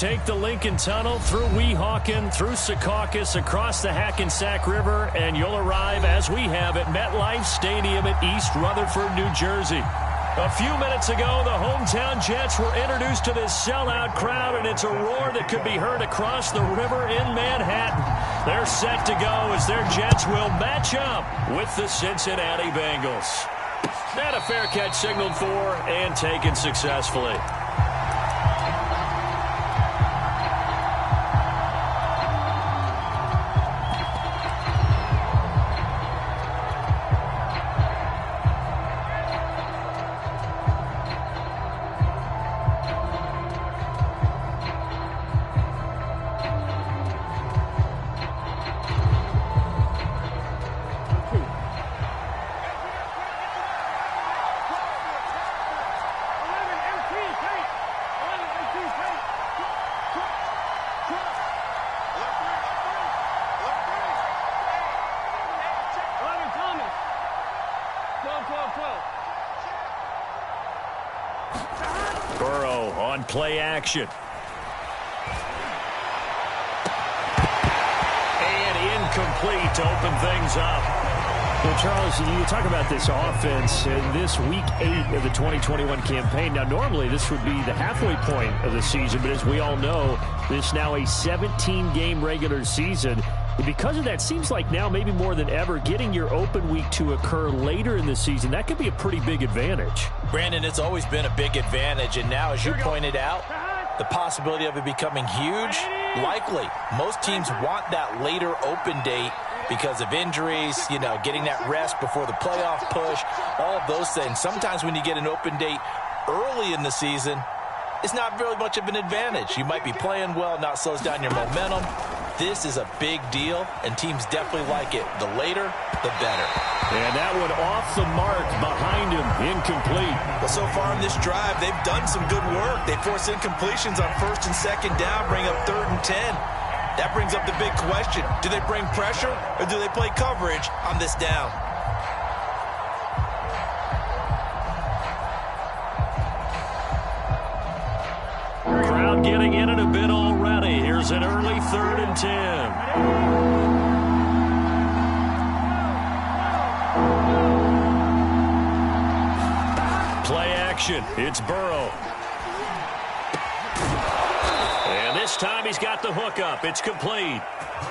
take the Lincoln Tunnel through Weehawken, through Secaucus, across the Hackensack River, and you'll arrive, as we have, at MetLife Stadium at East Rutherford, New Jersey. A few minutes ago, the hometown Jets were introduced to this sellout crowd, and it's a roar that could be heard across the river in Manhattan. They're set to go as their Jets will match up with the Cincinnati Bengals. And a fair catch signaled for and taken successfully. Burrow on play action. And incomplete to open things up. Well, Charles, you talk about this offense in this Week 8 of the 2021 campaign. Now, normally this would be the halfway point of the season, but as we all know, this is now a 17-game regular season. And because of that, seems like now maybe more than ever, getting your open week to occur later in the season, that could be a pretty big advantage. Brandon, it's always been a big advantage, and now, as you pointed out, the possibility of it becoming huge, likely. Most teams want that later open date because of injuries, you know, getting that rest before the playoff push, all of those things. Sometimes when you get an open date early in the season, it's not really much of an advantage. You might be playing well, not slows down your momentum. This is a big deal, and teams definitely like it. The later, the better. And that one off the mark behind him, incomplete. Well, so far in this drive, they've done some good work. They force incompletions on 1st and 2nd down, bring up 3rd and 10. That brings up the big question. Do they bring pressure, or do they play coverage on this down? Crowd getting in it a bit already. Here's an early 3rd and 10. Play action. It's Burrow. And this time he's got the hook up. It's complete.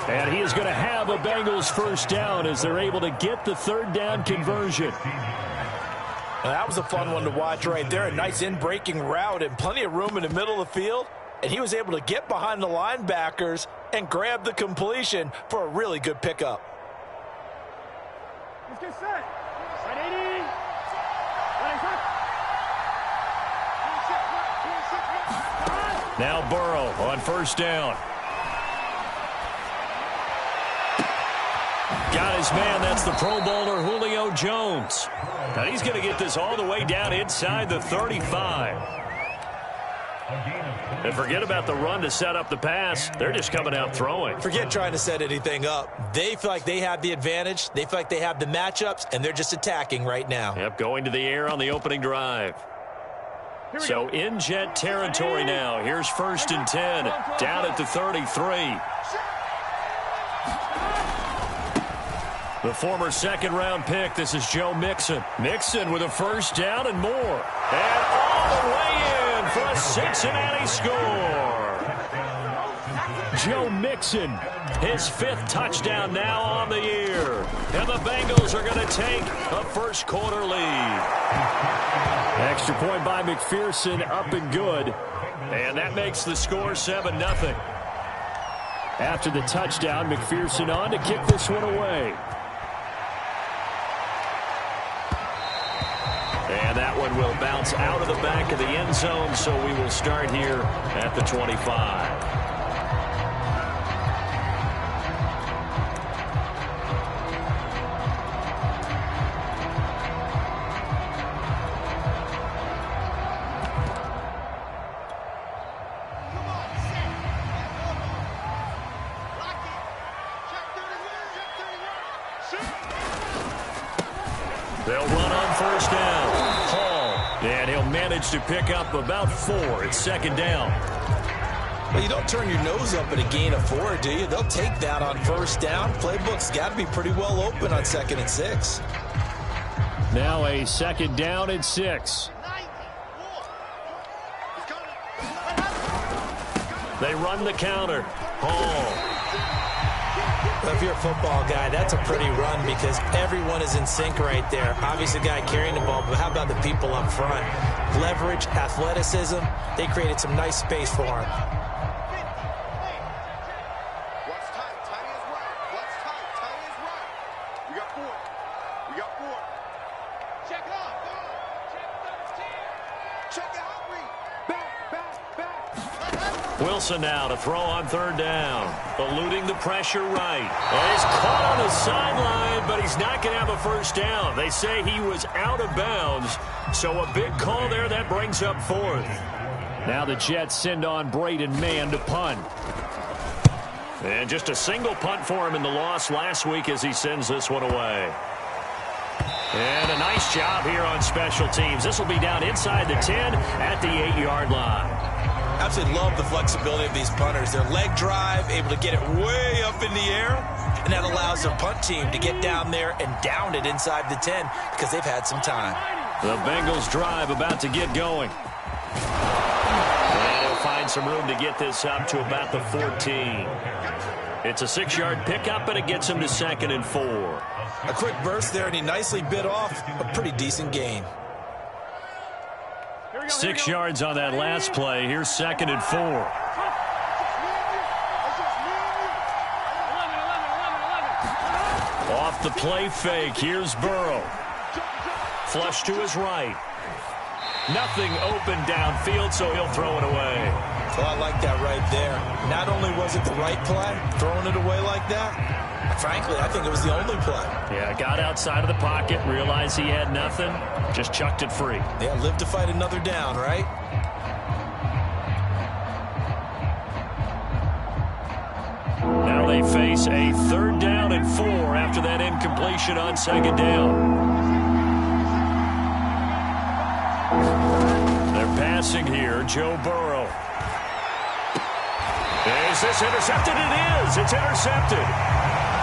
And he is going to have a Bengals first down as they're able to get the 3rd down conversion. Well, that was a fun one to watch right there. A nice in-breaking route and plenty of room in the middle of the field. And he was able to get behind the linebackers and grab the completion for a really good pickup. Let's get set. Ready? Now Burrow on 1st down. Got his man. That's the Pro Bowler Julio Jones. Now he's going to get this all the way down inside the 35. And forget about the run to set up the pass. They're just coming out throwing. Forget trying to set anything up. They feel like they have the advantage. They feel like they have the matchups, and they're just attacking right now. Yep, going to the air on the opening drive. So in Jet territory now. Here's 1st and 10. Down at the 33. The former 2nd-round pick, this is Joe Mixon. Mixon with a 1st down and more. And all the way in for a Cincinnati score. Joe Mixon, his 5th touchdown now on the year. And the Bengals are going to take a first-quarter lead. Extra point by McPherson, up and good. And that makes the score 7-0. After the touchdown, McPherson on to kick this one away. And that one will bounce out of the back of the end zone, so we will start here at the 25. They'll run on 1st down. Hall, and he'll manage to pick up about 4. It's 2nd down. Well, you don't turn your nose up at a gain of 4, do you? They'll take that on first down. Playbook's got to be pretty well open on 2nd and 6. Now a 2nd down and 6. They run the counter. Hall. Well, if you're a football guy, that's a pretty run because everyone is in sync right there. Obviously, the guy carrying the ball, but how about the people up front? Leverage, athleticism, they created some nice space for him. What's tight? Tight is right. What's tight? Tight is right. We got 4. We got 4. Check it out. Check 13. Check it out, Reed. Back. Wilson now to throw on 3rd down. Eluding the pressure right. And he's caught on the sideline, but he's not going to have a first down. They say he was out of bounds, so a big call there that brings up 4th. Now the Jets send on Braden Mann to punt. And just a single punt for him in the loss last week as he sends this one away. And a nice job here on special teams. This will be down inside the 10 at the 8-yard line. Absolutely love the flexibility of these punters. Their leg drive, able to get it way up in the air, and that allows their punt team to get down there and down it inside the 10 because they've had some time. The Bengals drive about to get going. And he'll find some room to get this up to about the 14. It's a 6-yard pickup, and it gets him to 2nd and 4. A quick burst there, and he nicely bit off a pretty decent gain. 6 yards on that last play. Here's 2nd and 4. Off the play fake. Here's Burrow. Flush to his right. Nothing open downfield, so he'll throw it away. Well, I like that right there. Not only was it the right play, throwing it away like that, frankly, I think it was the only play. Yeah, got outside of the pocket, realized he had nothing, just chucked it free. Yeah, live to fight another down, right? Now they face a 3rd down and 4 after that incompletion on 2nd down. They're passing here, Joe Burrow. Is this intercepted? It is. It's intercepted.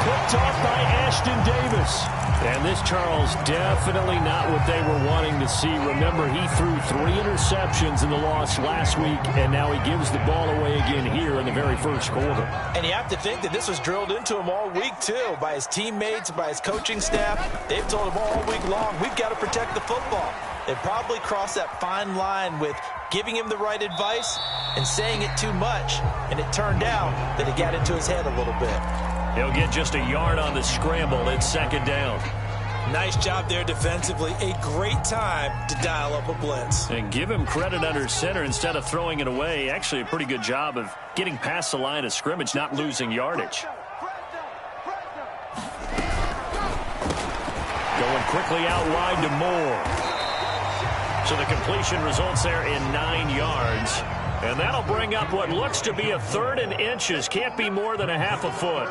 Picked off by Ashton Davis. And this, Charles, definitely not what they were wanting to see. Remember, he threw 3 interceptions in the loss last week, and now he gives the ball away again here in the very first quarter. And you have to think that this was drilled into him all week, too, by his teammates, by his coaching staff. They've told him all week long, we've got to protect the football. They probably crossed that fine line with giving him the right advice and saying it too much, and it turned out that it got into his head a little bit. He'll get just a yard on the scramble. It's 2nd down. Nice job there defensively. A great time to dial up a blitz. And give him credit under center instead of throwing it away. Actually, a pretty good job of getting past the line of scrimmage, not losing yardage. Going quickly out wide to Moore. So the completion results there in 9 yards. And that'll bring up what looks to be a 3rd and inches. Can't be more than a half a foot.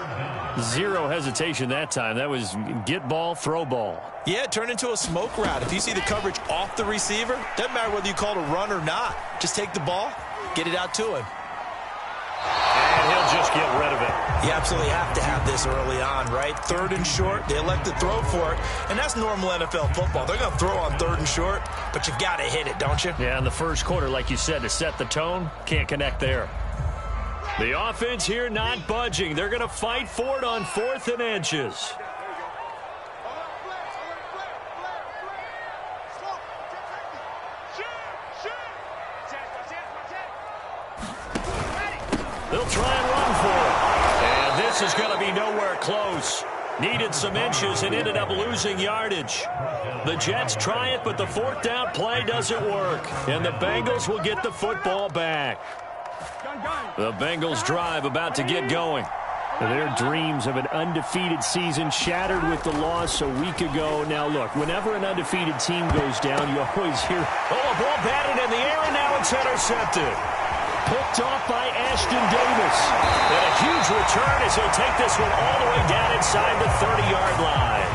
Zero hesitation that time. That was get ball, throw ball. Yeah, it turned into a smoke route. If you see the coverage off the receiver, doesn't matter whether you call it a run or not. Just take the ball, get it out to him. And he'll just get rid of it. You absolutely have to have this early on, right? 3rd and short, they elect to throw for it. And that's normal NFL football. They're going to throw on 3rd and short, but you got to hit it, don't you? Yeah, in the first quarter, like you said, to set the tone, can't connect there. The offense here not budging. They're going to fight for it on 4th and inches. They'll try and run for it. And this is going to be nowhere close. Needed some inches and ended up losing yardage. The Jets try it, but the 4th down play doesn't work. And the Bengals will get the football back. The Bengals drive about to get going. Their dreams of an undefeated season shattered with the loss a week ago. Now, look, whenever an undefeated team goes down, you always hear, oh, a ball batted in the air, and now it's intercepted. Picked off by Ashton Davis. And a huge return as he'll take this one all the way down inside the 30-yard line.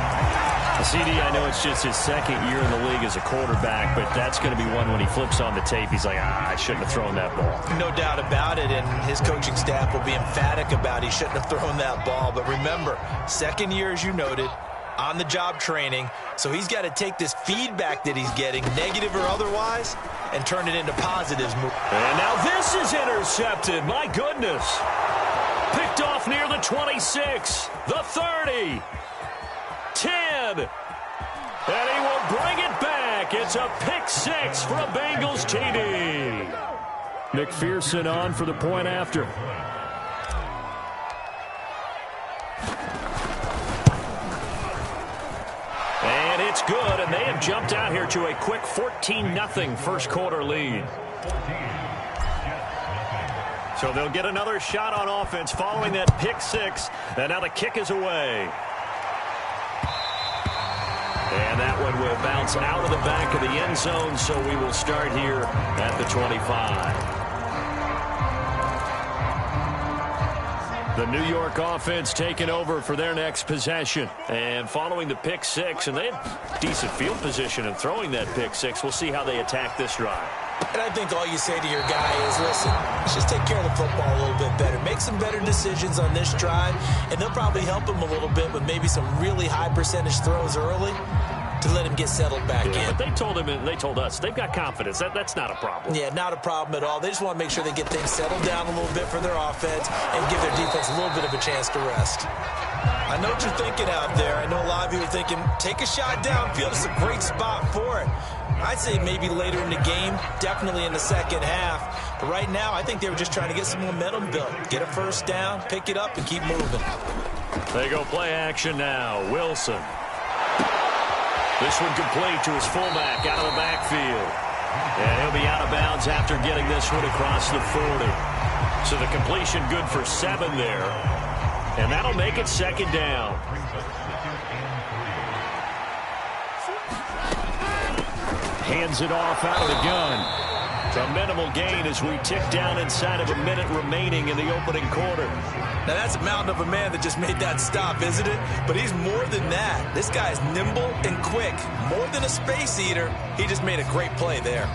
CD, I know it's just his second year in the league as a quarterback, but that's going to be one when he flips on the tape, he's like, I shouldn't have thrown that ball. No doubt about it, and his coaching staff will be emphatic about he shouldn't have thrown that ball. But remember, second year, as you noted, on-the-job training, so he's got to take this feedback that he's getting, negative or otherwise, and turn it into positives. And now this is intercepted. My goodness. Picked off near the 26, the 30, 10, and he will bring it back. It's a pick six for a Bengals TD. McPherson on for the point after. And it's good, and they have jumped out here to a quick 14-0 first quarter lead. So they'll get another shot on offense following that pick six, and now the kick is away. And that one will bounce out of the back of the end zone, so we will start here at the 25. The New York offense taking over for their next possession. And following the pick six, and they had decent field position in throwing that pick six. We'll see how they attack this drive. And I think all you say to your guy is, listen, let's just take care of the football a little bit better. Make some better decisions on this drive, and they'll probably help him a little bit with maybe some really high percentage throws early to let him get settled back in. But they told him, and they told us, they've got confidence. That's not a problem. Yeah, not a problem at all. They just want to make sure they get things settled down a little bit for their offense and give their defense a little bit of a chance to rest. I know what you're thinking out there. I know a lot of you are thinking, take a shot downfield. It's a great spot for it. I'd say maybe later in the game, definitely in the second half. But right now, I think they were just trying to get some momentum built. Get a first down, pick it up, and keep moving. They go play action now. Wilson. This one complete to his fullback out of the backfield. And he'll be out of bounds after getting this one across the 40. So the completion good for 7 there. And that'll make it second down. Hands it off out of the gun. A minimal gain as we tick down inside of a minute remaining in the opening quarter. Now, that's a mountain of a man that just made that stop, isn't it? But he's more than that. This guy's nimble and quick. More than a space eater, he just made a great play there.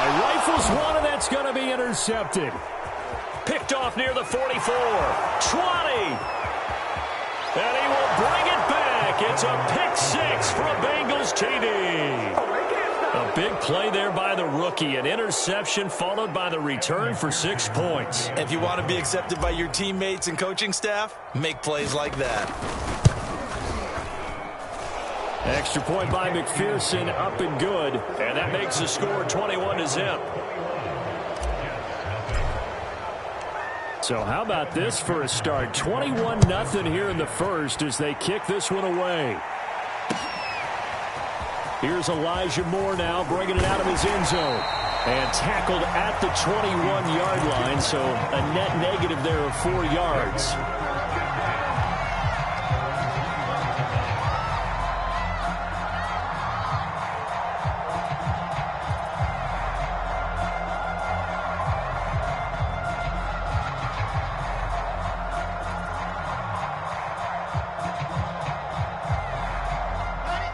Rifles one, and that's going to be intercepted. Picked off near the 44, 20, and he will bring it back. It's a pick six for a Bengals TD. A big play there by the rookie, an interception followed by the return for 6 points. If you want to be accepted by your teammates and coaching staff, make plays like that. Extra point by McPherson, up and good, and that makes the score 21-0. So how about this for a start? 21-0 here in the first as they kick this one away. Here's Elijah Moore now bringing it out of his end zone. And tackled at the 21-yard line, so a net negative there of 4 yards.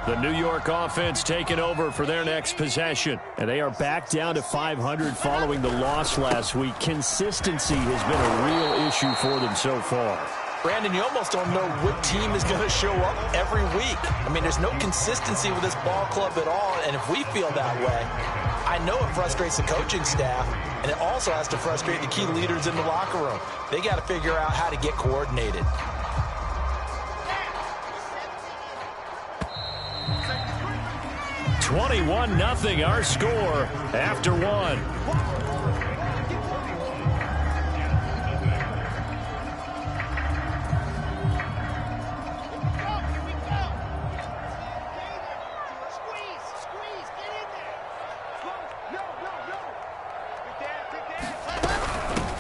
The New York offense taking over for their next possession. And they are back down to 500 following the loss last week. Consistency has been a real issue for them so far. Brandon, you almost don't know what team is going to show up every week. I mean, there's no consistency with this ball club at all, and if we feel that way, I know it frustrates the coaching staff, and it also has to frustrate the key leaders in the locker room. They got to figure out how to get coordinated. $21-0 our score after 1.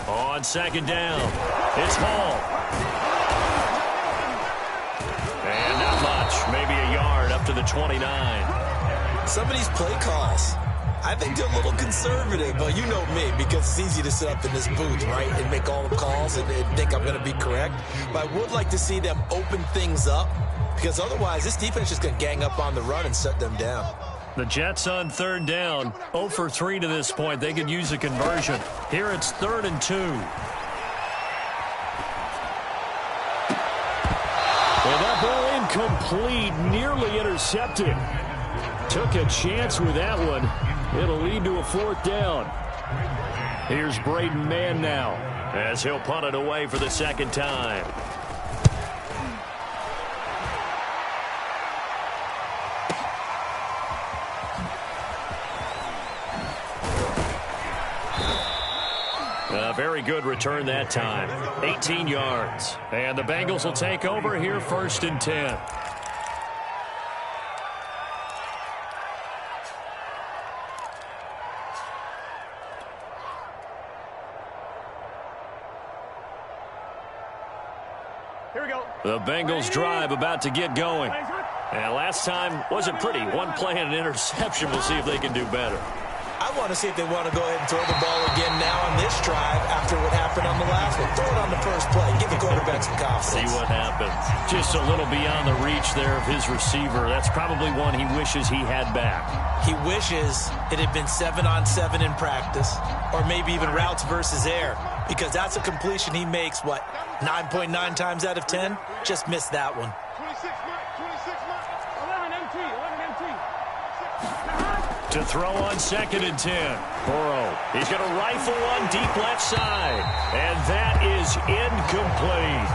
On second down, it's Hall. And not much, maybe a yard up to the 29. Some of these play calls, I think they're a little conservative, but you know me, because it's easy to sit up in this booth, right, and make all the calls and think I'm going to be correct. But I would like to see them open things up, because otherwise this defense is going to gang up on the run and shut them down. The Jets on third down, 0 for 3 to this point. They could use a conversion. Here it's 3rd and 2. Well, that ball incomplete, nearly intercepted. Took a chance with that one. It'll lead to a 4th down. Here's Braden Mann now, as he'll punt it away for the 2nd time. A very good return that time. 18 yards. And the Bengals will take over here, 1st and 10. The Bengals drive about to get going. And last time wasn't pretty. One play and an interception. We'll see if they can do better. I want to see if they want to go ahead and throw the ball again now on this drive after what happened on the last one. Throw it on the first play. Give the quarterback some confidence. See what happens. Just a little beyond the reach there of his receiver. That's probably one he wishes he had back. He wishes it had been 7-on-7 in practice, or maybe even routes versus air, because that's a completion he makes, 9.9 times out of 10? Just missed that one. 11 MT. To throw on 2nd and 10. Burrow. He's going to rifle one deep left side. And that is incomplete.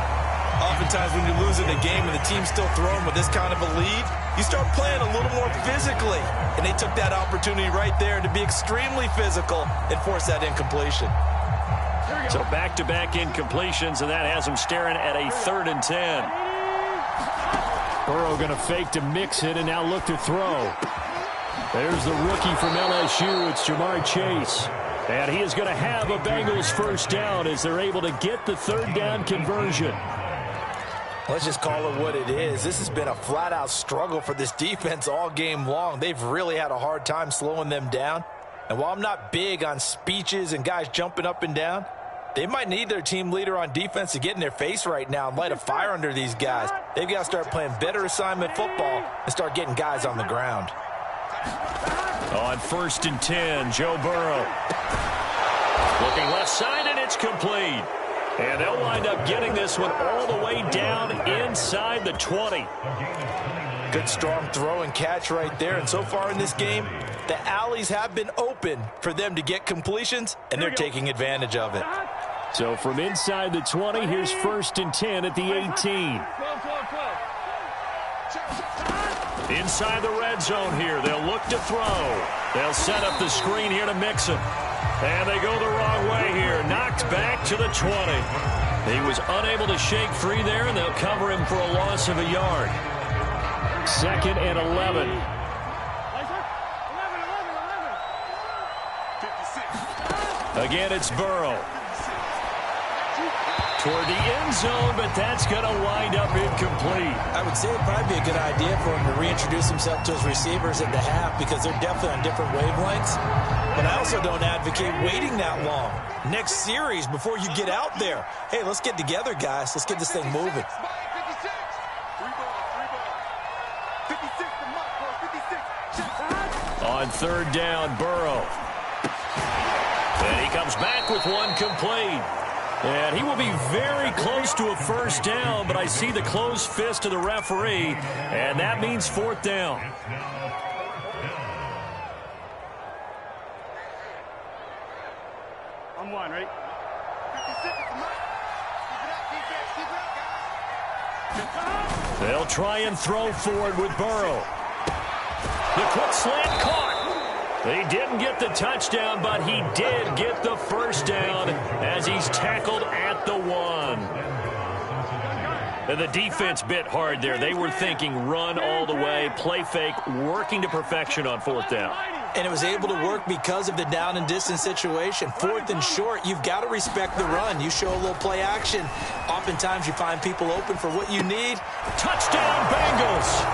Oftentimes when you're losing a game and the team's still throwing with this kind of a lead, you start playing a little more physically. And they took that opportunity right there to be extremely physical and force that incompletion. So back-to-back incompletions, and that has him staring at a 3rd and 10. Burrow going to fake to mix it and now look to throw. There's the rookie from LSU. It's Jamar Chase. And he is going to have a Bengals 1st down as they're able to get the 3rd down conversion. Let's just call it what it is. This has been a flat-out struggle for this defense all game long. They've really had a hard time slowing them down. And while I'm not big on speeches and guys jumping up and down, they might need their team leader on defense to get in their face right now and light a fire under these guys. They've got to start playing better assignment football and start getting guys on the ground. On 1st and 10, Joe Burrow. Looking left side, and it's complete. And they'll wind up getting this one all the way down inside the 20. Good strong throw and catch right there. And so far in this game, the alleys have been open for them to get completions, and they're taking advantage of it. So from inside the 20, here's 1st and 10 at the 18. Inside the red zone here. They'll look to throw. They'll set up the screen here to mix it. And they go the wrong way here. Knocked back to the 20. He was unable to shake free there, and they'll cover him for a loss of a yard. 2nd and 11. Again, it's Burrow. Toward the end zone, but that's going to wind up incomplete. I would say it'd probably be a good idea for him to reintroduce himself to his receivers at the half, because they're definitely on different wavelengths. But I also don't advocate waiting that long. Next series, before you get out there, hey, let's get together, guys. Let's get this thing moving. On 3rd down, Burrow. And he comes back with one complete. And he will be very close to a 1st down, but I see the closed fist of the referee, and that means 4th down. I'm one, ready? They'll try and throw forward with Burrow. The quick slant caught. He didn't get the touchdown, but he did get the 1st down as he's tackled at the 1. And the defense bit hard there. They were thinking run all the way, play fake, working to perfection on 4th down. And it was able to work because of the down and distance situation. 4th and short, you've got to respect the run. You show a little play action. Oftentimes you find people open for what you need. Touchdown, Bengals!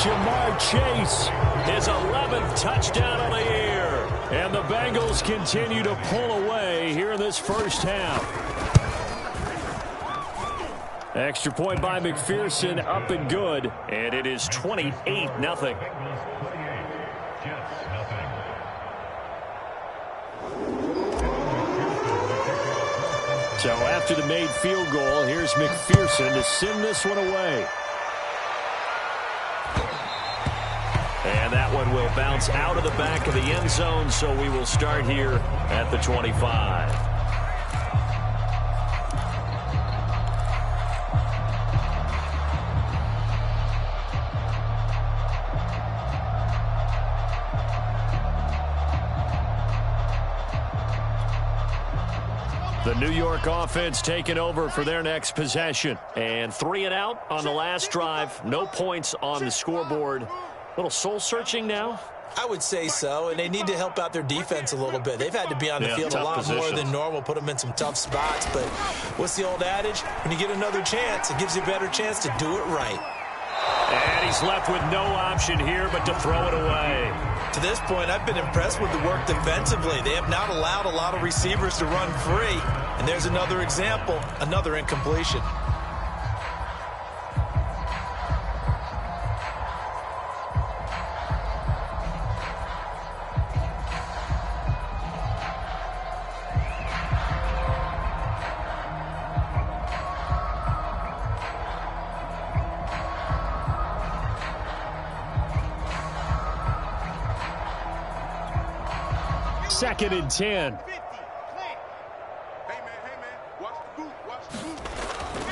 Jamar Chase His 11th touchdown of the year. And the Bengals continue to pull away here in this first half. Extra point by McPherson, up and good. And it is 28-0. So after the made field goal, here's McPherson to send this one away. And that one will bounce out of the back of the end zone, so we will start here at the 25. The New York offense taking over for their next possession. And 3 and out on the last drive. No points on the scoreboard. A little soul-searching now? I would say so, and they need to help out their defense a little bit. They've had to be on the field a lot more than normal, put them in some tough spots. But what's the old adage? When you get another chance, it gives you a better chance to do it right. And he's left with no option here but to throw it away. To this point, I've been impressed with the work defensively. They have not allowed a lot of receivers to run free. And there's another example, another incompletion. Second and 10.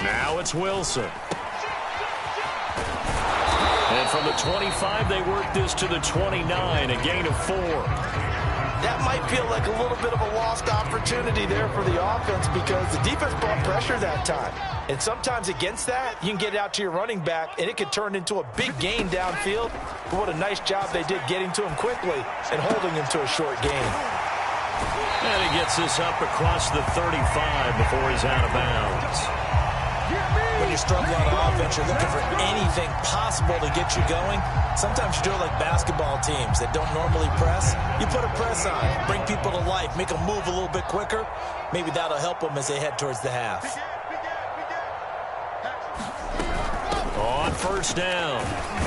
Now it's Wilson. And from the 25, they work this to the 29, a gain of 4. That might feel like a little bit of a lost opportunity there for the offense because the defense brought pressure that time. And sometimes against that, you can get it out to your running back, and it could turn into a big gain downfield. But what a nice job they did getting to him quickly and holding him to a short gain. And he gets this up across the 35 before he's out of bounds. When you're struggling on offense, you're looking for anything possible to get you going. Sometimes you do it like basketball teams that don't normally press. You put a press on, bring people to life, make them move a little bit quicker. Maybe that'll help them as they head towards the half. On first down,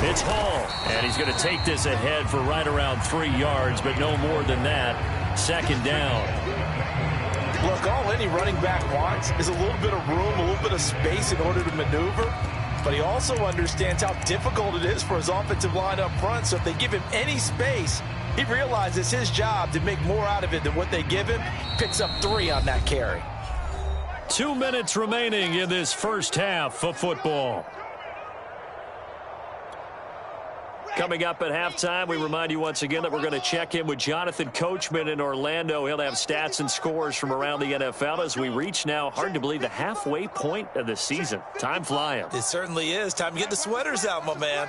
it's Hall. And he's going to take this ahead for right around 3 yards, but no more than that. Second down. Look, all any running back wants is a little bit of room, a little bit of space in order to maneuver. But he also understands how difficult it is for his offensive line up front. So if they give him any space, he realizes his job to make more out of it than what they give him. Picks up 3 on that carry. 2 minutes remaining in this first half of football. Coming up at halftime, we remind you once again that we're going to check in with Jonathan Coachman in Orlando. He'll have stats and scores from around the NFL as we reach now, hard to believe, the halfway point of the season. Time flying. It certainly is. Time to get the sweaters out, my man.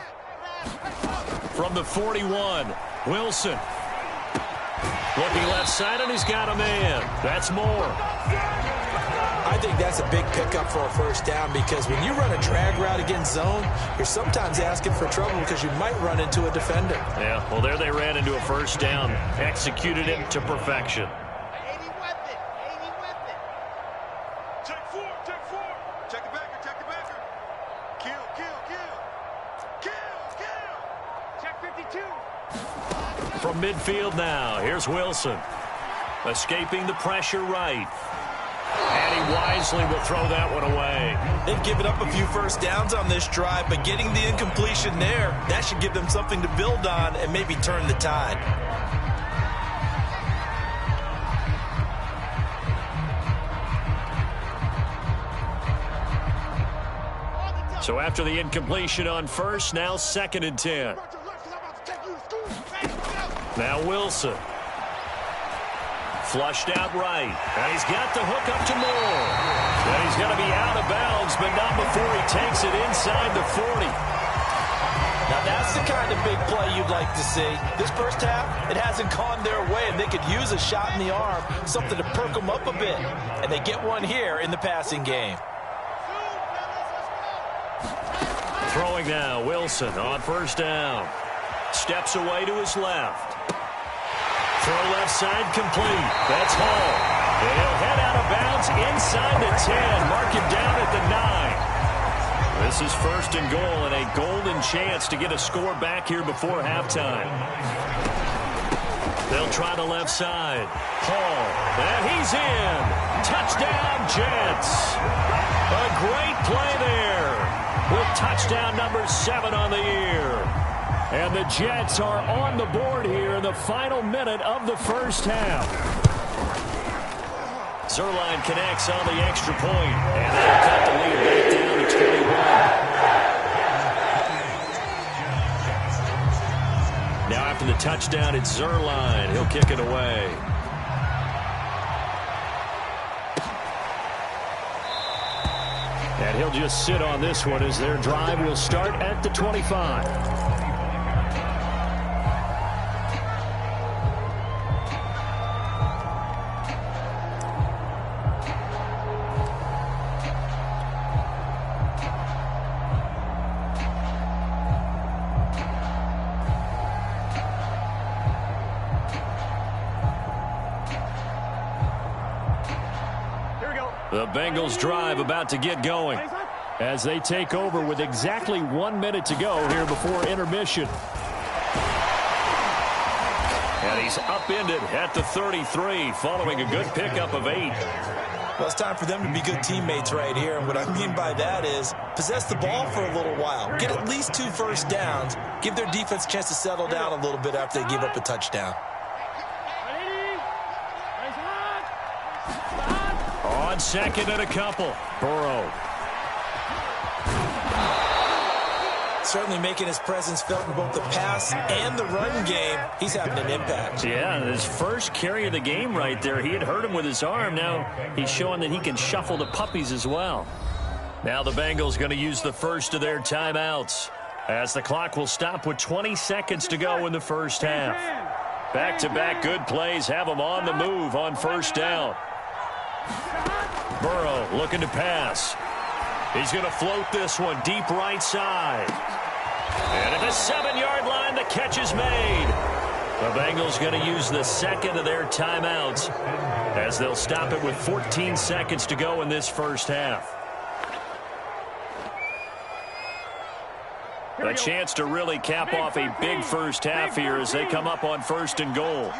From the 41, Wilson. Looking left side, and he's got a man. That's Moore. I think that's a big pickup for a first down because when you run a drag route against zone, you're sometimes asking for trouble because you might run into a defender. Yeah, well, there they ran into a first down. Executed it to perfection. 80 with it. 80 with it. Check 4. Check 4. Check the backer. Check the backer. Kill, kill, kill. Kill, kill. Check 52. From midfield now, here's Wilson. Escaping the pressure right. And he wisely will throw that one away. They've given up a few first downs on this drive, but getting the incompletion there, that should give them something to build on and maybe turn the tide. So after the incompletion on first, now second and 10. Now Wilson. Flushed out right. And he's got the hook up to Moore. And he's going to be out of bounds, but not before he takes it inside the 40. Now that's the kind of big play you'd like to see. This first half, it hasn't gone their way, and they could use a shot in the arm, something to perk them up a bit. And they get one here in the passing game. Throwing now, Wilson on first down. Steps away to his left. Throw left side complete. That's Hall. And he'll head out of bounds inside the 10. Mark him down at the 9. This is first and goal and a golden chance to get a score back here before halftime. They'll try the left side. Hall. And he's in. Touchdown, Jets. A great play there with touchdown number 7 on the year. And the Jets are on the board here in the final minute of the first half. Zerline connects on the extra point, and that'll cut the lead back down to 21. Now after the touchdown, it's Zerline. He'll kick it away. And he'll just sit on this one as their drive will start at the 25. The Bengals drive about to get going as they take over with exactly 1 minute to go here before intermission. And he's upended at the 33 following a good pickup of 8. Well, it's time for them to be good teammates right here. And what I mean by that is possess the ball for a little while. Get at least 2 first downs. Give their defense a chance to settle down a little bit after they give up a touchdown. On second and a couple. Burrow. Certainly making his presence felt in both the pass and the run game. He's having an impact. Yeah, his first carry of the game right there. He had hurt him with his arm. Now he's showing that he can shuffle the puppies as well. Now the Bengals going to use the first of their timeouts as the clock will stop with 20 seconds to go in the first half. Back-to-back good plays have them on the move on first down. Burrow looking to pass. He's going to float this one deep right side. And at the 7-yard line, the catch is made. The Bengals going to use the second of their timeouts as they'll stop it with 14 seconds to go in this first half. A chance to really cap off a big first half here as they come up on first and goal.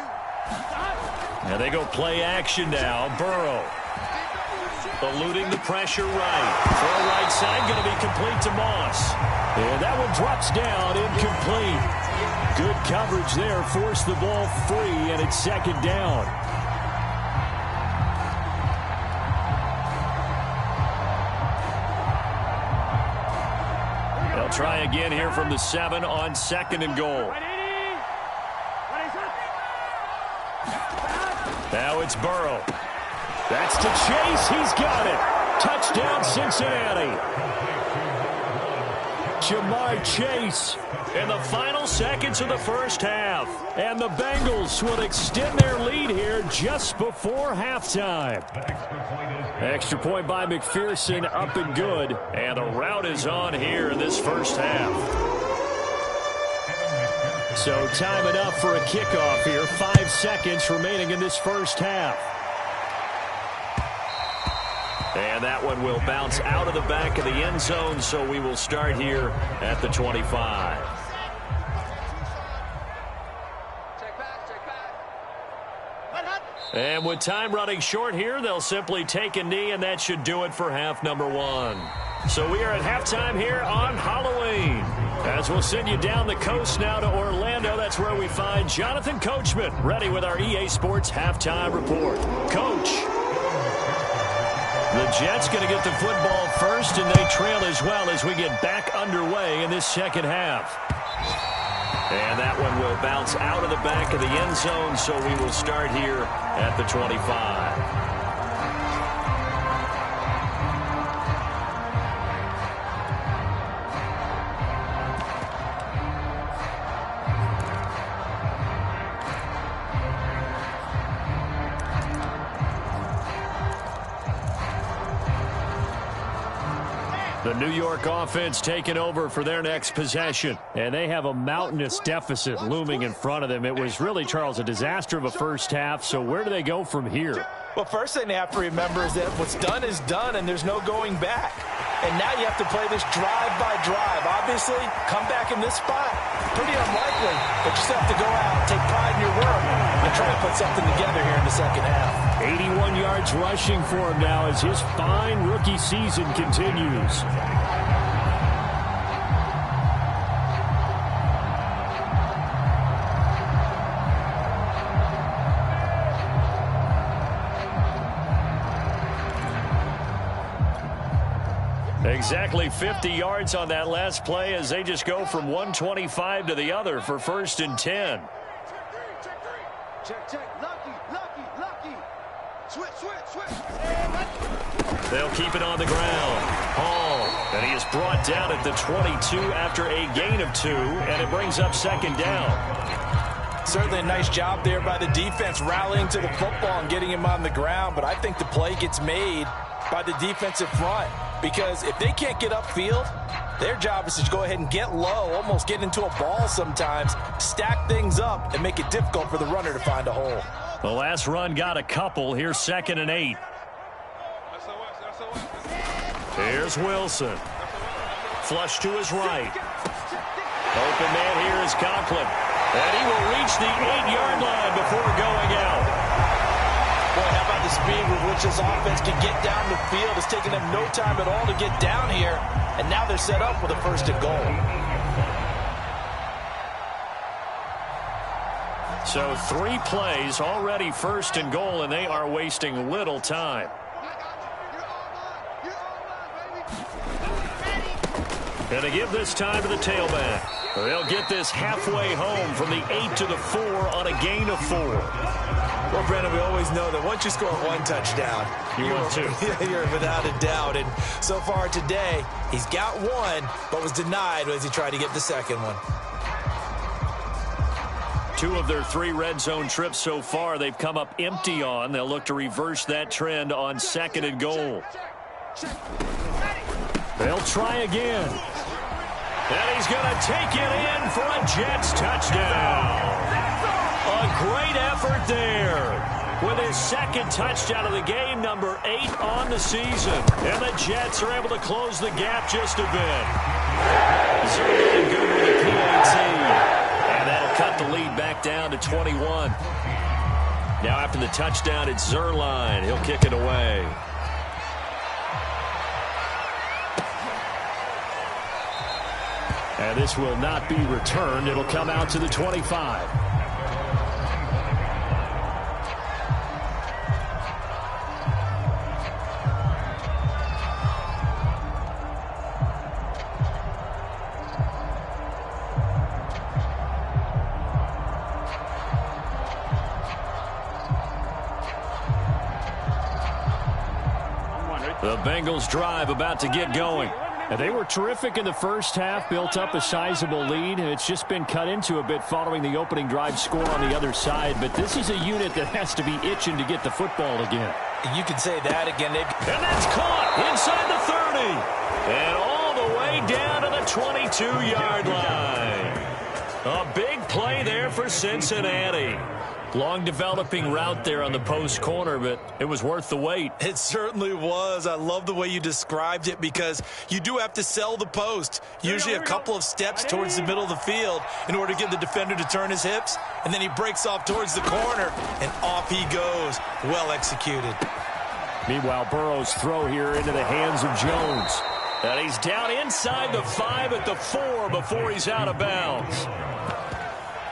And they go play action now. Burrow eluding the pressure right. Throw right side going to be complete to Moss. And that one drops down incomplete. Good coverage there. Forced the ball free, and it's second down. They'll try again here from the 7 on second and goal. Now it's Burrow. That's to Chase. He's got it. Touchdown, Cincinnati. Jamar Chase in the final seconds of the first half. And the Bengals will extend their lead here just before halftime. Extra point by McPherson, up and good. And the route is on here in this first half. So time enough for a kickoff here. 5 seconds remaining in this first half. And that one will bounce out of the back of the end zone, so we will start here at the 25. And with time running short here, they'll simply take a knee, and that should do it for half number 1. So we are at halftime here on Halloween. As we'll send you down the coast now to Orlando, that's where we find Jonathan Coachman, ready with our EA Sports halftime report. Coach. The Jets going to get the football first, and they trail as well as we get back underway in this second half. And that one will bounce out of the back of the end zone, so we will start here at the 25. The New York offense taking over for their next possession. And they have a mountainous deficit looming in front of them. It was really, Charles, a disaster of a first half. So where do they go from here? Well, first thing they have to remember is that what's done is done, and there's no going back. And now you have to play this drive by drive. Obviously, come back in this spot, pretty unlikely. But you still have to go out, take pride in your work, and try to put something together here in the second half. 81 yards rushing for him now as his fine rookie season continues. Exactly 50 yards on that last play as they just go from 125 to the other for 1st and 10. Check. Lucky. Switch. They'll keep it on the ground. Hall, and he is brought down at the 22 after a gain of 2, and it brings up 2nd down. Certainly a nice job there by the defense rallying to the football and getting him on the ground, but I think the play gets made by the defensive front. Because if they can't get upfield, their job is to go ahead and get low, almost get into a ball sometimes, stack things up, and make it difficult for the runner to find a hole. The last run got a couple. Here's 2nd and 8. Here's Wilson. Flush to his right. Open man here is Conklin. And he will reach the 8-yard line before going out. Boy, how about the speed with which this offense can get down the field? It's taken them no time at all to get down here, and now they're set up with a 1st and goal. So 3 plays, already 1st and goal, and they are wasting little time. And to give this time to the tailback. They'll get this halfway home from the 8 to the 4 on a gain of 4. Well, Brandon, we always know that once you score 1 touchdown, you want 2. You're without a doubt. And so far today, he's got 1, but was denied as he tried to get the 2nd one. 2 of their 3 red zone trips so far, they've come up empty on. They'll look to reverse that trend on 2nd and goal. They'll try again. And he's going to take it in for a Jets touchdown. A great effort there with his 2nd touchdown of the game, number 8 on the season. And the Jets are able to close the gap just a bit. Zerline good with the PAT. And that'll cut the lead back down to 21. Now after the touchdown, it's Zerline. He'll kick it away. And this will not be returned. It'll come out to the 25. The Bengals drive about to get going. And they were terrific in the first half, built up a sizable lead, and it's just been cut into a bit following the opening drive score on the other side. But this is a unit that has to be itching to get the football again. You can say that again. And that's caught inside the 30. And all the way down to the 22-yard line. A big play there for Cincinnati. Long developing route there on the post corner, but it was worth the wait. It certainly was. I love the way you described it because you do have to sell the post. Usually a couple of steps towards the middle of the field in order to get the defender to turn his hips. And then he breaks off towards the corner, and off he goes. Well executed. Meanwhile, Burrow's throw here into the hands of Jones. And he's down inside the 5 at the 4 before he's out of bounds.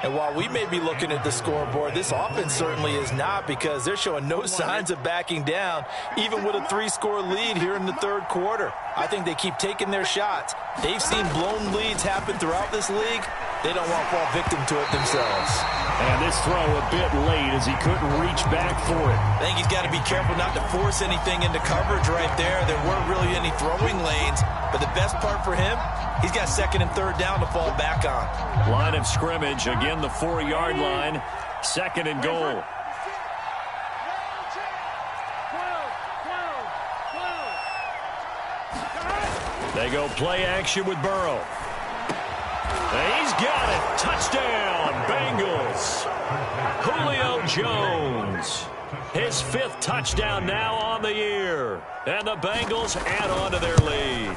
And while we may be looking at the scoreboard, this offense certainly is not because they're showing no signs of backing down, even with a 3-score lead here in the third quarter. I think they keep taking their shots. They've seen blown leads happen throughout this league. They don't want to fall victim to it themselves. And this throw a bit late as he couldn't reach back for it. I think he's got to be careful not to force anything into coverage right there. There weren't really any throwing lanes, but the best part for him, he's got 2nd and 3rd down to fall back on. Line of scrimmage, again the 4-yard line, 2nd and goal. They go play action with Burrow. He's got it. Touchdown, Bengals. Julio Jones. His 5th touchdown now on the year. And the Bengals add on to their lead.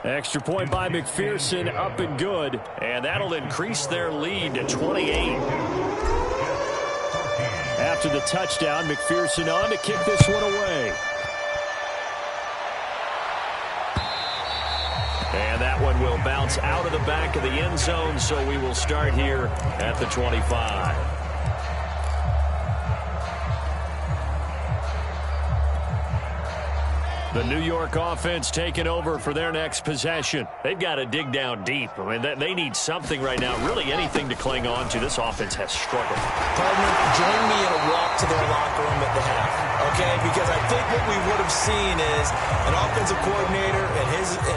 Extra point by McPherson, up and good. And that'll increase their lead to 28. After the touchdown, McPherson on to kick this one away. And that one will bounce out of the back of the end zone, so we will start here at the 25. The New York offense taking over for their next possession. They've got to dig down deep. I mean, they need something right now, really anything to cling on to. This offense has struggled. Partner, join me in a walk to their locker room at the half, okay? Because I think what we would have seen is an offensive coordinator and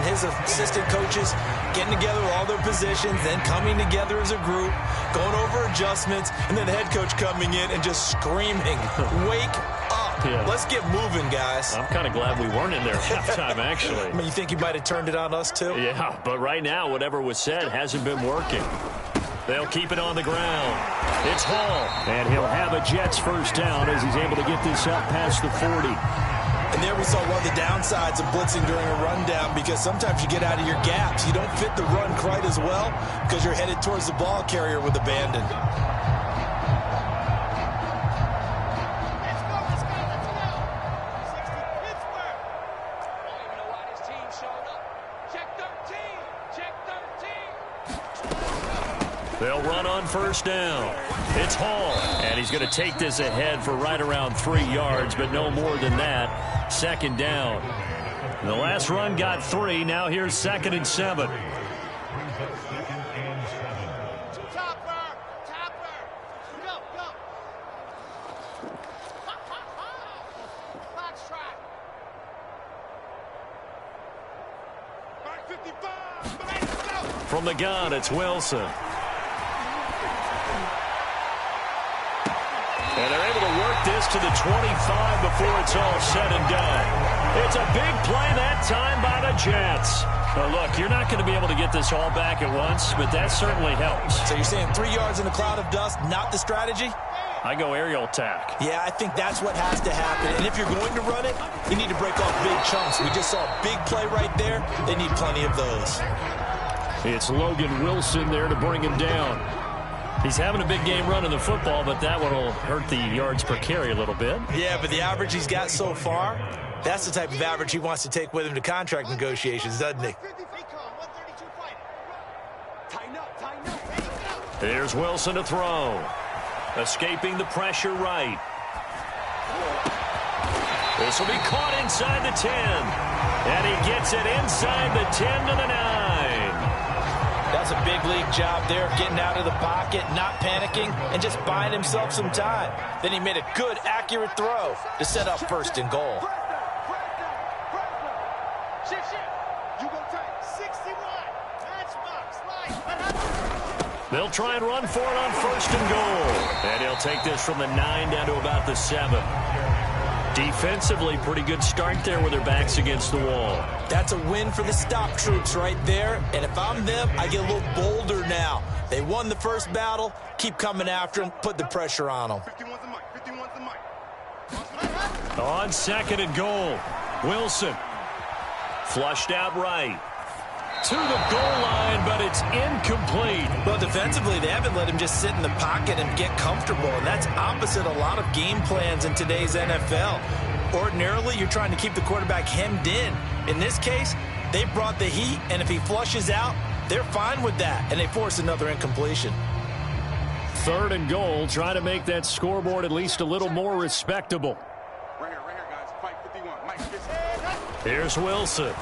his assistant coaches getting together with all their positions, then coming together as a group, going over adjustments, and then the head coach coming in and just screaming, "Wake up." Yeah. Let's get moving, guys. I'm kind of glad we weren't in there at halftime, actually. I mean, you think you might have turned it on us, too? Yeah, but right now, whatever was said hasn't been working. They'll keep it on the ground. It's Hall. And he'll have a Jets first down as he's able to get this up past the 40. And there we saw one of the downsides of blitzing during a rundown, because sometimes you get out of your gaps. You don't fit the run quite as well because you're headed towards the ball carrier with abandon. They'll run on first down. It's Hall, and he's going to take this ahead for right around 3 yards, but no more than that. Second down. The last run got 3. Now here's 2nd and 7. From the gun, it's Wilson. And they're able to work this to the 25 before it's all said and done. It's a big play that time by the Jets. Now look, you're not going to be able to get this all back at once, but that certainly helps. So you're saying 3 yards in a cloud of dust, not the strategy? I go aerial attack. Yeah, I think that's what has to happen. And if you're going to run it, you need to break off big chunks. We just saw a big play right there. They need plenty of those. It's Logan Wilson there to bring him down. He's having a big game running the football, but that one will hurt the yards per carry a little bit. Yeah, but the average he's got so far, that's the type of average he wants to take with him to contract negotiations, doesn't he? Here's Wilson to throw. Escaping the pressure right. This will be caught inside the 10. And he gets it inside the 10 to the 9. That's a big league job there, getting out of the pocket, not panicking, and just buying himself some time. Then he made a good, accurate throw to set up 1st and goal. They'll try and run for it on 1st and goal. And he'll take this from the 9 down to about the 7. Defensively, pretty good start there with their backs against the wall. That's a win for the stop troops right there. And if I'm them, I get a little bolder now. They won the first battle. Keep coming after them. Put the pressure on them. On 2nd and goal, Wilson. Flushed out right. To the goal line, but it's incomplete. Well, defensively, they haven't let him just sit in the pocket and get comfortable, and that's opposite a lot of game plans in today's NFL. Ordinarily, you're trying to keep the quarterback hemmed in. In this case, they brought the heat, and if he flushes out, they're fine with that, and they force another incompletion. 3rd and goal, trying to make that scoreboard at least a little more respectable. Right here, guys. Fight 51. Mike, here's Wilson.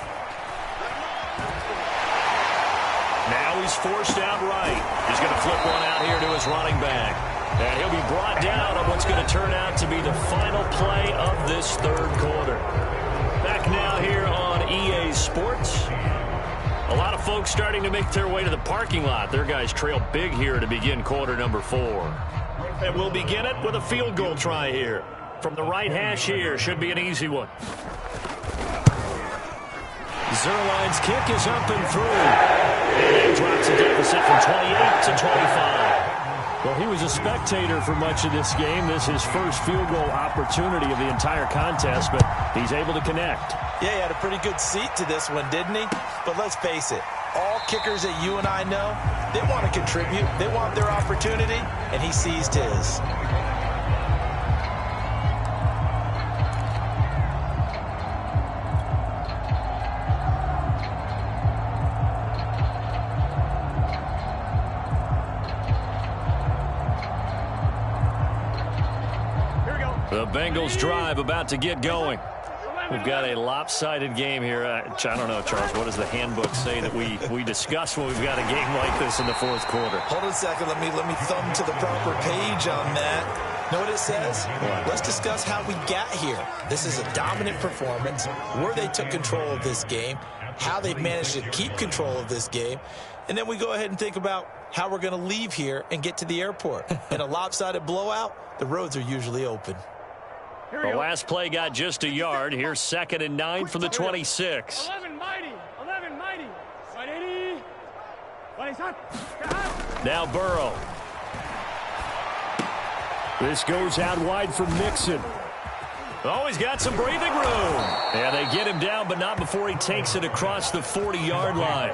Now he's forced out right. He's going to flip one out here to his running back. And he'll be brought down on what's going to turn out to be the final play of this 3rd quarter. Back now here on EA Sports. A lot of folks starting to make their way to the parking lot. Their guys trail big here to begin quarter number 4. And we'll begin it with a field goal try here. From the right hash here, should be an easy one. Zerline's kick is up and through. And it drops a deficit from 28 to 25. Well, he was a spectator for much of this game. This is his first field goal opportunity of the entire contest, but he's able to connect. Yeah, he had a pretty good seat to this one, didn't he? But let's face it, all kickers that you and I know, they want to contribute. They want their opportunity, and he seized his. The Bengals drive about to get going. We've got a lopsided game here. I don't know, Charles, what does the handbook say that we discuss when we've got a game like this in the fourth quarter? Hold on a second. Let me thumb to the proper page on that. Know what it says? Let's discuss how we got here. This is a dominant performance, where they took control of this game, how they've managed to keep control of this game, and then we go ahead and think about how we're going to leave here and get to the airport. In a lopsided blowout, the roads are usually open. The last play got just a yard. Here's 2nd and 9 from the 26. 11 mighty. 11 mighty. 180. What is that? Now Burrow. This goes out wide for Mixon. Oh, he's got some breathing room. Yeah, they get him down, but not before he takes it across the 40-yard line.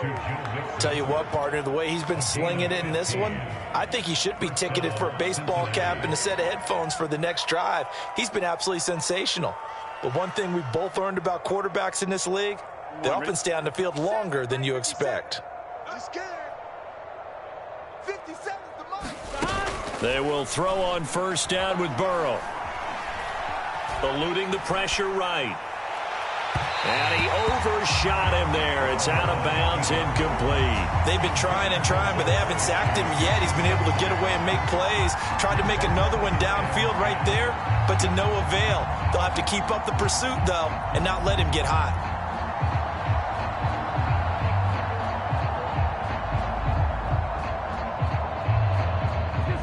Tell you what, partner, the way he's been slinging it in this one, I think he should be ticketed for a baseball cap and a set of headphones for the next drive. He's been absolutely sensational. But one thing we both learned about quarterbacks in this league, they often stay on the field longer than you expect. I'm scared. 57's the mark. They will throw on first down with Burrow. Eluding the pressure right. And he overshot him there. It's out of bounds, incomplete. They've been trying and trying, but they haven't sacked him yet. He's been able to get away and make plays. Tried to make another one downfield right there, but to no avail. They'll have to keep up the pursuit, though, and not let him get hot.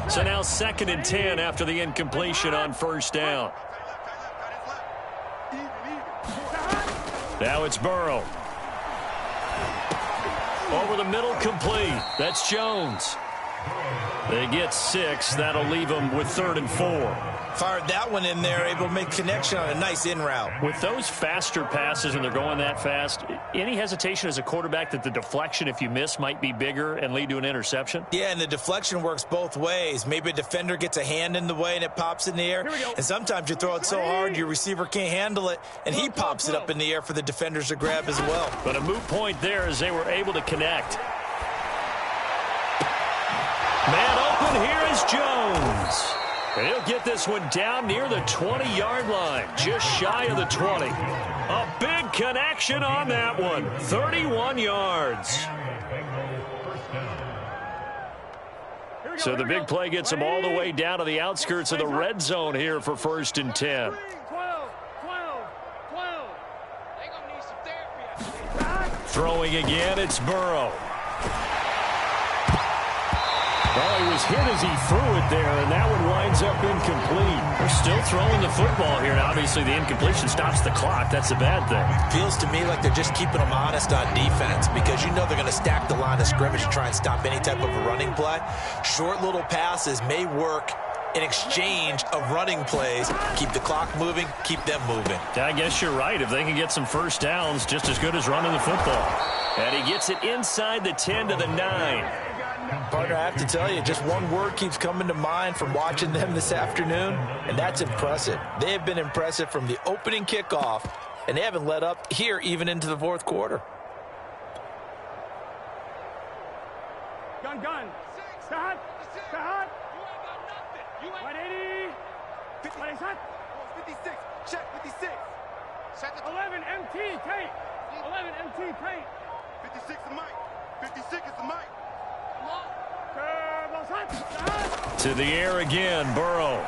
So now 2nd and 10 after the incompletion on first down. Now it's Burrow. Over the middle, complete. That's Jones. They get 6. That'll leave them with 3rd and 4. Fired that one in there, able to make connection on a nice in route. With those faster passes and they're going that fast, any hesitation as a quarterback that the deflection, if you miss, might be bigger and lead to an interception? Yeah, and the deflection works both ways. Maybe a defender gets a hand in the way and it pops in the air. And sometimes you throw it so hard your receiver can't handle it, and he pops it up in the air for the defenders to grab as well. But a moot point there as they were able to connect. Man open, here is Jones. And he'll get this one down near the 20-yard line, just shy of the 20. A big connection on that one, 31 yards. So the big play gets them all the way down to the outskirts of the red zone here for 1st and 10. 12. They gonna need some therapy. Throwing again, it's Burrow. Well, he was hit as he threw it there, and that one winds up incomplete. They're still throwing the football here, and obviously the incompletion stops the clock. That's a bad thing. Feels to me like they're just keeping them honest on defense, because you know they're going to stack the line of scrimmage to try and stop any type of a running play. Short little passes may work in exchange of running plays. Keep the clock moving, keep them moving. I guess you're right. If they can get some first downs, just as good as running the football. And he gets it inside the 10 to the 9. Partner, I have to tell you, just one word keeps coming to mind from watching them this afternoon, and that's impressive. They have been impressive from the opening kickoff, and they haven't let up here even into the fourth quarter. Gun. Start. You ain't got nothing. You ain't 180. 50. What is that? 56. Check 56. Set the 11 MT tape. 11 MT tape. 56 is the mic. 56 is the mic. To the air again, Burrow.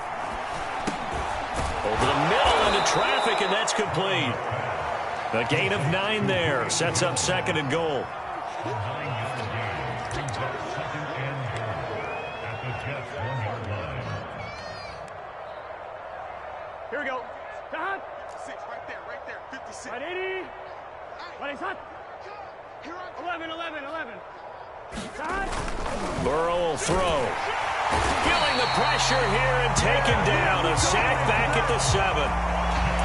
Over the middle into traffic, and that's complete. A gain of 9 there. Sets up 2nd and goal. Here we go. Start. 6 right there. 56. 180. What is that? 11. Burrow will throw. Feeling the pressure here and taken down. A sack back at the 7.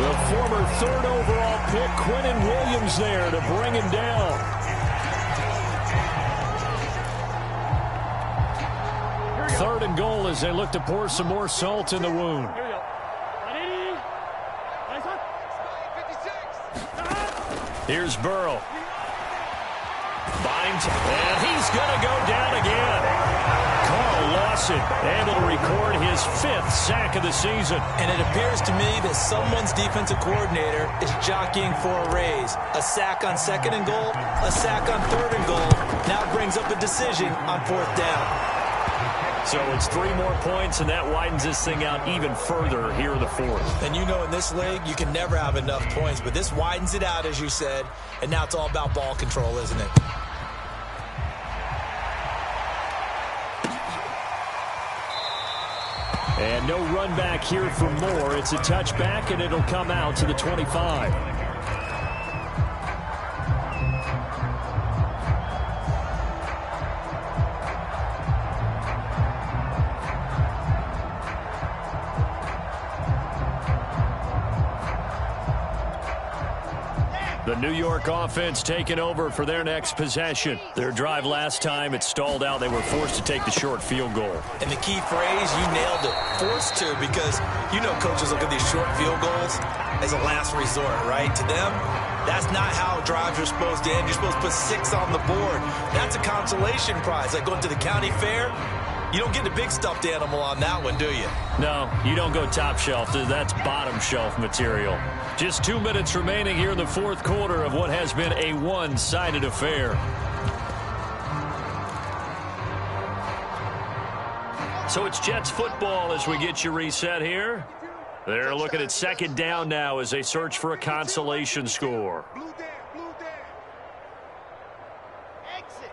The former 3rd overall pick, Quinnen Williams, there to bring him down. Third and goal as they look to pour some more salt in the wound. Here we go. 180. Here's Burrow. Binds, and he's going to go down again. Carl Lawson able to record his 5th sack of the season. And it appears to me that someone's defensive coordinator is jockeying for a raise. A sack on 2nd and goal, a sack on 3rd and goal. Now brings up a decision on 4th down. So it's 3 more points, and that widens this thing out even further here in the 4th. And you know in this league, you can never have enough points, but this widens it out, as you said, and now it's all about ball control, isn't it? And no run back here for Moore. It's a touchback, and it'll come out to the 25. The New York offense taking over for their next possession. Their drive last time, it stalled out. They were forced to take the short field goal. And the key phrase, you nailed it. Forced to, because you know coaches look at these short field goals as a last resort, right? To them, that's not how drives are supposed to end. You're supposed to put 6 on the board. That's a consolation prize. Like going to the county fair, you don't get a big stuffed animal on that one, do you? No, you don't go top shelf. That's bottom shelf material. Just 2 minutes remaining here in the 4th quarter of what has been a one-sided affair. So it's Jets football as we get you reset here. They're looking at 2nd down now as they search for a consolation score. Blue down. Exit.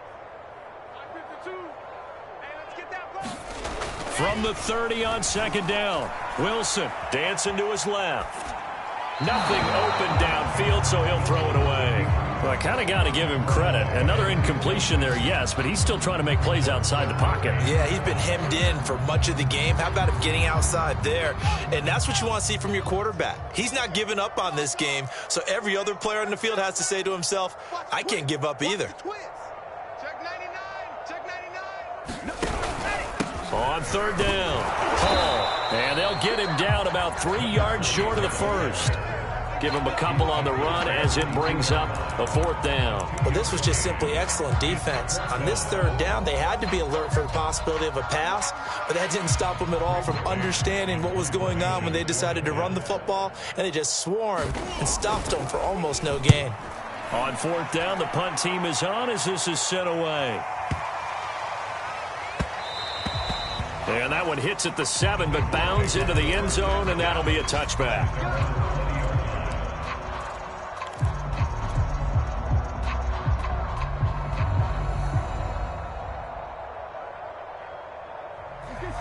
552. Hey, let's get that ball. From the 30 on 2nd down, Wilson dancing to his left. Nothing open downfield, so he'll throw it away. Well, I kind of got to give him credit. Another incompletion there, yes, but he's still trying to make plays outside the pocket. Yeah, he's been hemmed in for much of the game. How about him getting outside there? And that's what you want to see from your quarterback. He's not giving up on this game, so every other player on the field has to say to himself, I can't give up either. Check 99. Check 99. On 3rd down, Hall. And they'll get him down about 3 yards short of the 1st. Give him a couple on the run as it brings up a 4th down. Well, this was just simply excellent defense. On this 3rd down, they had to be alert for the possibility of a pass, but that didn't stop them at all from understanding what was going on when they decided to run the football, and they just swarmed and stopped them for almost no gain. On 4th down, the punt team is on as this is sent away. And that one hits at the 7, but bounds into the end zone, and that'll be a touchback.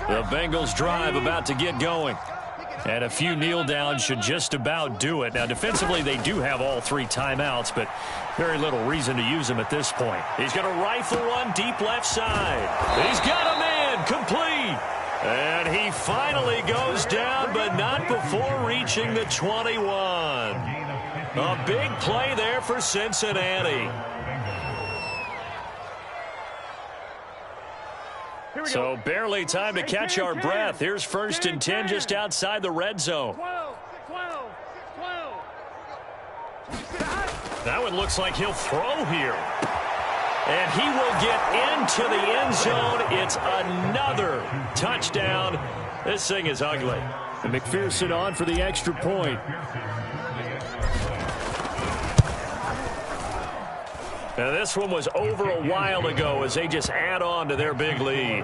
The Bengals drive about to get going. And a few kneel downs should just about do it. Now, defensively, they do have all 3 timeouts, but very little reason to use them at this point. He's going to rifle one deep left side. He's got a man complete. And he finally goes down, but not before reaching the 21. A big play there for Cincinnati. So barely time to catch our breath. Here's 1st and 10 just outside the red zone. 12. That one looks like he'll throw here. And he will get into the end zone. It's another touchdown. This thing is ugly. And McPherson on for the extra point. Now this one was over a while ago as they just add on to their big lead.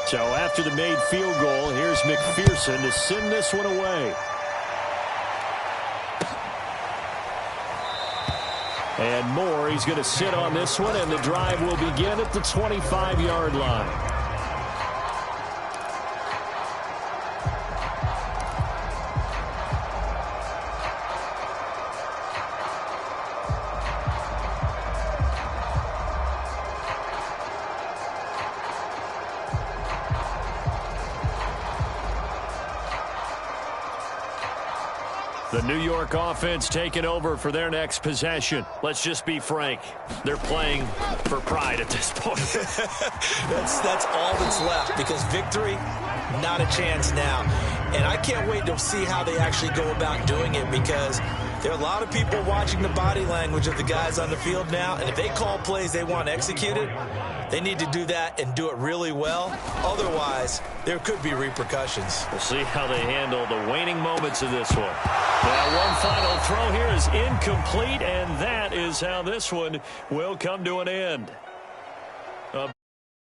So after the made field goal, here's McPherson to send this one away. And Moore, he's going to sit on this one, and the drive will begin at the 25-yard line. The New York offense taking over for their next possession. Let's just be frank. They're playing for pride at this point. That's all that's left, because victory, not a chance now. And I can't wait to see how they actually go about doing it, because there are a lot of people watching the body language of the guys on the field now, and if they call plays they want executed, they need to do that and do it really well. Otherwise, there could be repercussions. We'll see how they handle the waning moments of this one. Now, one final throw here is incomplete, and that is how this one will come to an end.